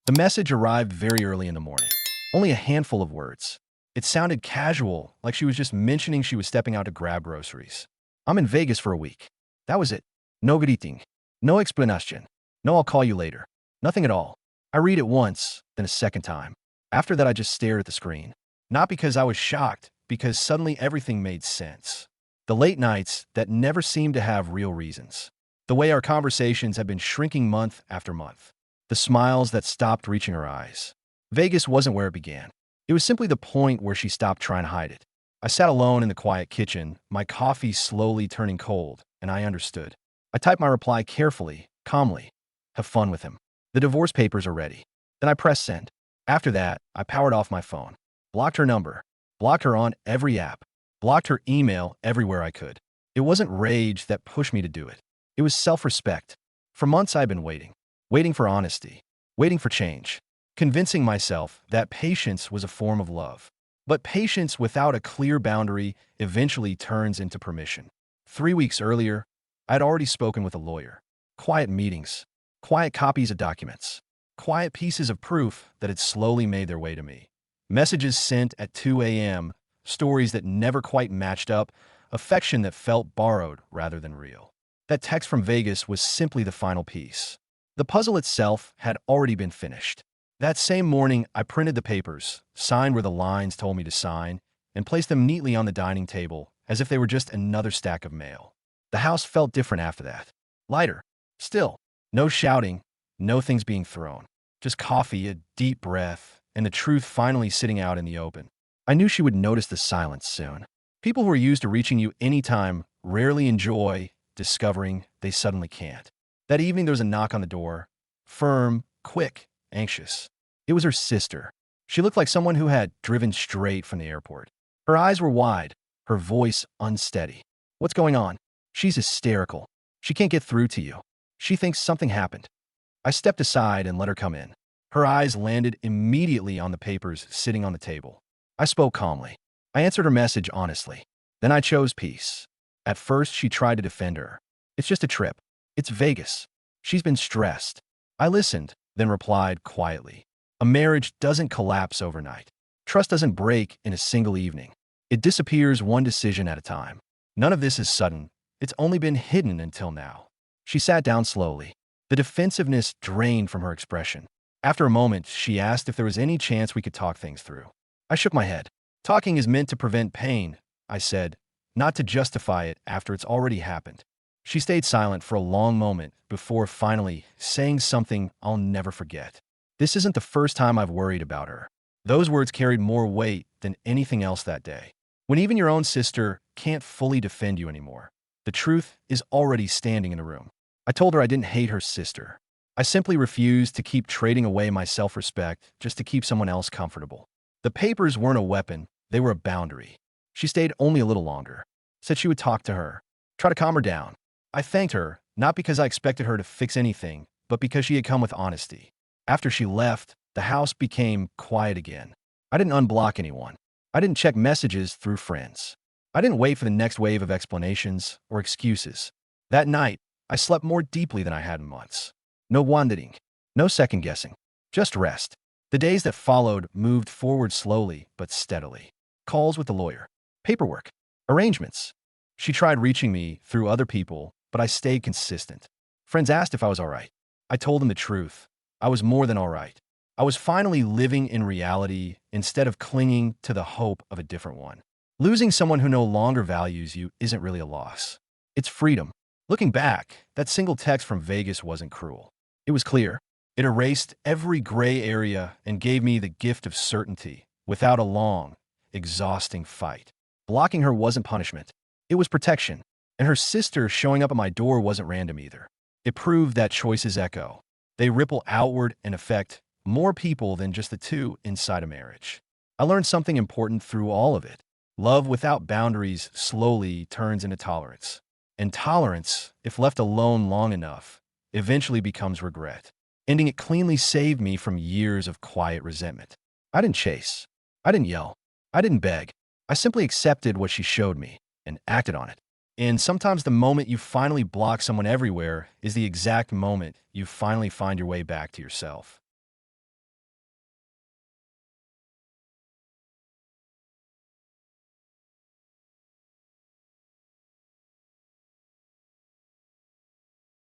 The message arrived very early in the morning. Only a handful of words. It sounded casual, like she was just mentioning she was stepping out to grab groceries. I'm in Vegas for a week. That was it. No greeting. No explanation. No, I'll call you later. Nothing at all. I read it once, then a second time. After that, I just stared at the screen. Not because I was shocked, because suddenly everything made sense. The late nights that never seemed to have real reasons. The way our conversations had been shrinking month after month. The smiles that stopped reaching her eyes. Vegas wasn't where it began. It was simply the point where she stopped trying to hide it. I sat alone in the quiet kitchen, my coffee slowly turning cold, and I understood. I typed my reply carefully, calmly. Have fun with him. The divorce papers are ready. Then I pressed send. After that, I powered off my phone. Blocked her number. Blocked her on every app. Blocked her email everywhere I could. It wasn't rage that pushed me to do it. It was self-respect. For months I'd been waiting. Waiting for honesty. Waiting for change. Convincing myself that patience was a form of love. But patience without a clear boundary eventually turns into permission. 3 weeks earlier, I'd already spoken with a lawyer. Quiet meetings. Quiet copies of documents. Quiet pieces of proof that had slowly made their way to me. Messages sent at 2 a.m., stories that never quite matched up, affection that felt borrowed rather than real. That text from Vegas was simply the final piece. The puzzle itself had already been finished. That same morning, I printed the papers, signed where the lines told me to sign, and placed them neatly on the dining table as if they were just another stack of mail. The house felt different after that. Lighter. Still. No shouting, no things being thrown. Just coffee, a deep breath, and the truth finally sitting out in the open. I knew she would notice the silence soon. People who are used to reaching you anytime rarely enjoy discovering they suddenly can't. That evening there was a knock on the door. Firm, quick, anxious. It was her sister. She looked like someone who had driven straight from the airport. Her eyes were wide, her voice unsteady. What's going on? She's hysterical. She can't get through to you. She thinks something happened. I stepped aside and let her come in. Her eyes landed immediately on the papers sitting on the table. I spoke calmly. I answered her message honestly. Then I chose peace. At first, she tried to defend her. It's just a trip. It's Vegas. She's been stressed. I listened, then replied quietly. A marriage doesn't collapse overnight. Trust doesn't break in a single evening. It disappears one decision at a time. None of this is sudden. It's only been hidden until now. She sat down slowly. The defensiveness drained from her expression. After a moment, she asked if there was any chance we could talk things through. I shook my head. Talking is meant to prevent pain, I said, not to justify it after it's already happened. She stayed silent for a long moment before finally saying something I'll never forget. This isn't the first time I've worried about her. Those words carried more weight than anything else that day. When even your own sister can't fully defend you anymore, the truth is already standing in the room. I told her I didn't hate her sister. I simply refused to keep trading away my self-respect just to keep someone else comfortable. The papers weren't a weapon, they were a boundary. She stayed only a little longer. Said she would talk to her. Try to calm her down. I thanked her, not because I expected her to fix anything, but because she had come with honesty. After she left, the house became quiet again. I didn't unblock anyone. I didn't check messages through friends. I didn't wait for the next wave of explanations or excuses. That night, I slept more deeply than I had in months. No wandering, no second-guessing, just rest. The days that followed moved forward slowly but steadily. Calls with the lawyer, paperwork, arrangements. She tried reaching me through other people, but I stayed consistent. Friends asked if I was all right. I told them the truth. I was more than all right. I was finally living in reality instead of clinging to the hope of a different one. Losing someone who no longer values you isn't really a loss. It's freedom. Looking back, that single text from Vegas wasn't cruel. It was clear. It erased every gray area and gave me the gift of certainty without a long, exhausting fight. Blocking her wasn't punishment. It was protection. And her sister showing up at my door wasn't random either. It proved that choices echo. They ripple outward and affect more people than just the two inside a marriage. I learned something important through all of it. Love without boundaries slowly turns into tolerance. And tolerance, if left alone long enough, eventually becomes regret. Ending it cleanly saved me from years of quiet resentment. I didn't chase. I didn't yell. I didn't beg. I simply accepted what she showed me and acted on it. And sometimes the moment you finally block someone everywhere is the exact moment you finally find your way back to yourself.